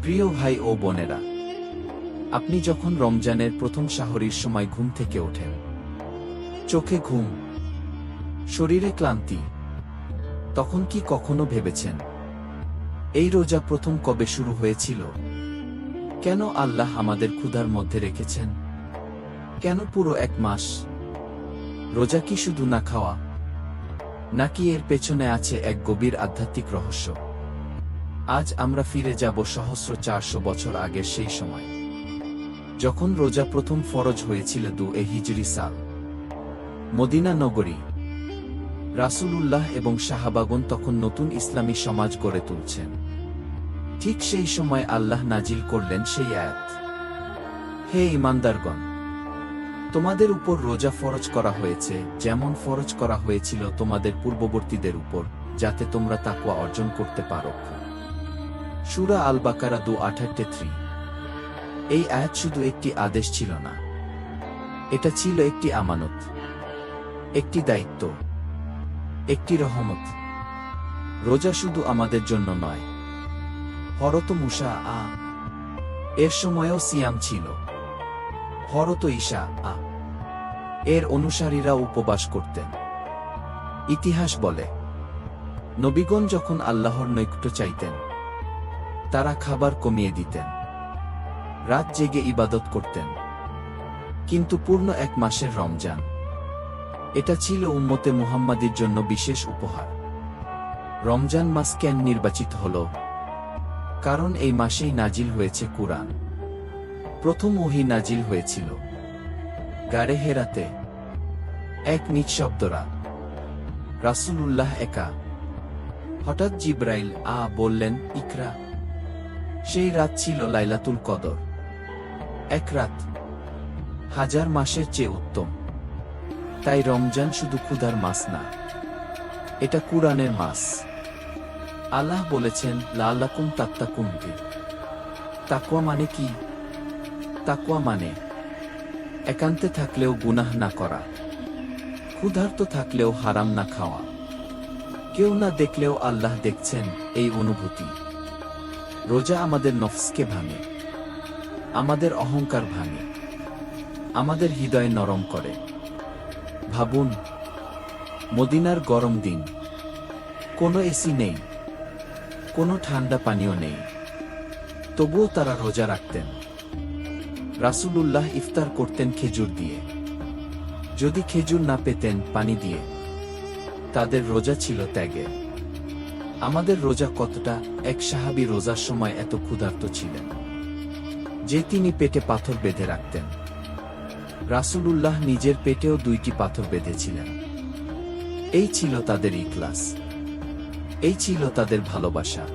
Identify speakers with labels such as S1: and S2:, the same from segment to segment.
S1: প্রিয় ভাই ও বোনেরা, আপনি যখন রমজানের প্রথম সাহরির সময় ঘুম থেকে ওঠেন, চোখে ঘুম, শরীরে ক্লান্তি, তখন কি কখনো ভেবেছেন এই রোজা প্রথম কবে শুরু হয়েছিল? কেন আল্লাহ আমাদের ক্ষুধার মধ্যে রেখেছেন? কেন পুরো এক মাস? রোজা কি শুধু না খাওয়া, নাকি এর পেছনে আছে এক গভীর আধ্যাত্মিক রহস্য? আজ আমরা ফিরে যাব সহস্র 400 বছর আগের সেই সময়, যখন রোজা প্রথম ফরজ হয়েছিল 2 হিজরি সাল। মদিনা নগরী, রাসূলুল্লাহ এবং সাহাবাগণ তখন নতুন ইসলামী সমাজ গড়ে তুলছেন। ঠিক সেই সময় আল্লাহ নাজিল করলেন সেই আয়াত, হে ঈমানদারগণ, তোমাদের উপর রোজা ফরজ করা হয়েছে, যেমন ফরজ করা হয়েছিল তোমাদের পূর্ববর্তীদের উপর, যাতে তোমরা তাকওয়া অর্জন করতে পারো। সূরা আল বাকারা 2:68। এই আয়াত শুধু একটি আদেশ ছিল না, এটা ছিল একটি আমানত, একটি দায়িত্ব, একটি রহমত। রোজা শুধু আমাদের জন্য নয়, হরত মুসা এর সময়েও সিয়াম ছিল। হরত ঈসা এর অনুসারীরা উপবাস করতেন। ইতিহাস বলে, নবীগণ যখন আল্লাহর নৈকট্য চাইতেন, তারা খাবার কমিয়ে দিতেন, রাত জেগে ইবাদত করতেন। কিন্তু পূর্ণ এক মাসের রমজান, এটা ছিল উম্মতে মুহাম্মাদির জন্য বিশেষ উপহার। রমজান মাস কেন নির্বাচিত হল? কারণ এই মাসেই নাজিল হয়েছে কুরআন। প্রথম ওহী নাজিল হয়েছিল গারে হেরাতে, এক নিঃশব্দ রাত। রাসূলুল্লাহ একা। হঠাৎ জিবরাইল বললেন, ইকরা। সেই রাত ছিল লাইলাতুল কদর, এক রাত 1000 মাসের চেয়ে উত্তম। তাই রমজান শুধু ক্ষুধার মাস না, এটা কুরআনের মাস। আল্লাহ বলেছেন, লাআল্লাকুম তাত্তাকুন। তাকওয়া মানে কি? তাকওয়া মানে একান্তে থাকলেও গুনাহ না করা, ক্ষুধার্ত থাকলেও হারাম না খাওয়া, কেউ না দেখলেও আল্লাহ দেখছেন, এই অনুভূতি। রোজা আমাদের নফসকে ভাঙে, আমাদের অহংকার ভাঙে, আমাদের হৃদয় নরম করে। ভাবুন, মদিনার গরম দিন, কোনো এসি নেই, কোনো ঠান্ডা পানীয় নেই, তবুও তারা রোজা রাখতেন। রাসূলুল্লাহ ইফতার করতেন খেজুর দিয়ে, যদি খেজুর না পেতেন পানি দিয়ে। তাদের রোজা ছিল ত্যাগে। আমাদের রোজা কতটা? এক সাহাবী রোজার সময় এত ক্ষুধার্ত ছিলেন যে তিনি পেটে পাথর বেঁধে রাখতেন। রাসূলুল্লাহ নিজের পেটেও 2টি পাথর বেঁধেছিলেন। এই ছিল তাদের ইখলাস, এই ছিল তাদের ভালোবাসা।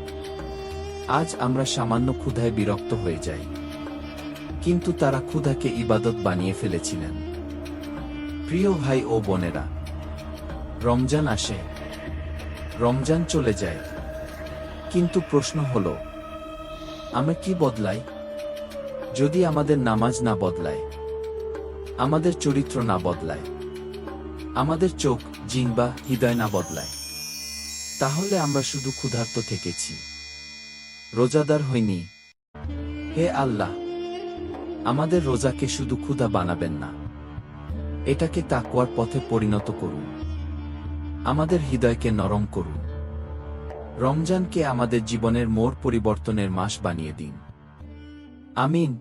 S1: আজ আমরা সামান্য ক্ষুধায় বিরক্ত হয়ে যাই, কিন্তু তারা ক্ষুধাকে ইবাদত বানিয়ে ফেলেছিলেন। প্রিয় ভাই ও বোনেরা, রমজান আসে, রমজান চলে যায়, কিন্তু প্রশ্ন হলো, আমরা কি বদলাই? যদি আমাদের নামাজ না বদলায়, আমাদের চরিত্র না বদলায়, আমাদের চোখ, জিহ্বা, হৃদয় না বদলায়, তাহলে আমরা শুধু ক্ষুধার্ত থেকেছি, রোজাদার হইনি। হে আল্লাহ, আমাদের রোজাকে শুধু ক্ষুধা বানাবেন না, এটাকে তাকওয়ার পথে পরিণত করুন। আমাদের হৃদয়কে নরম করুন। রমজানকে আমাদের জীবনের মোড় পরিবর্তনের মাস বানিয়ে দিন। আমিন।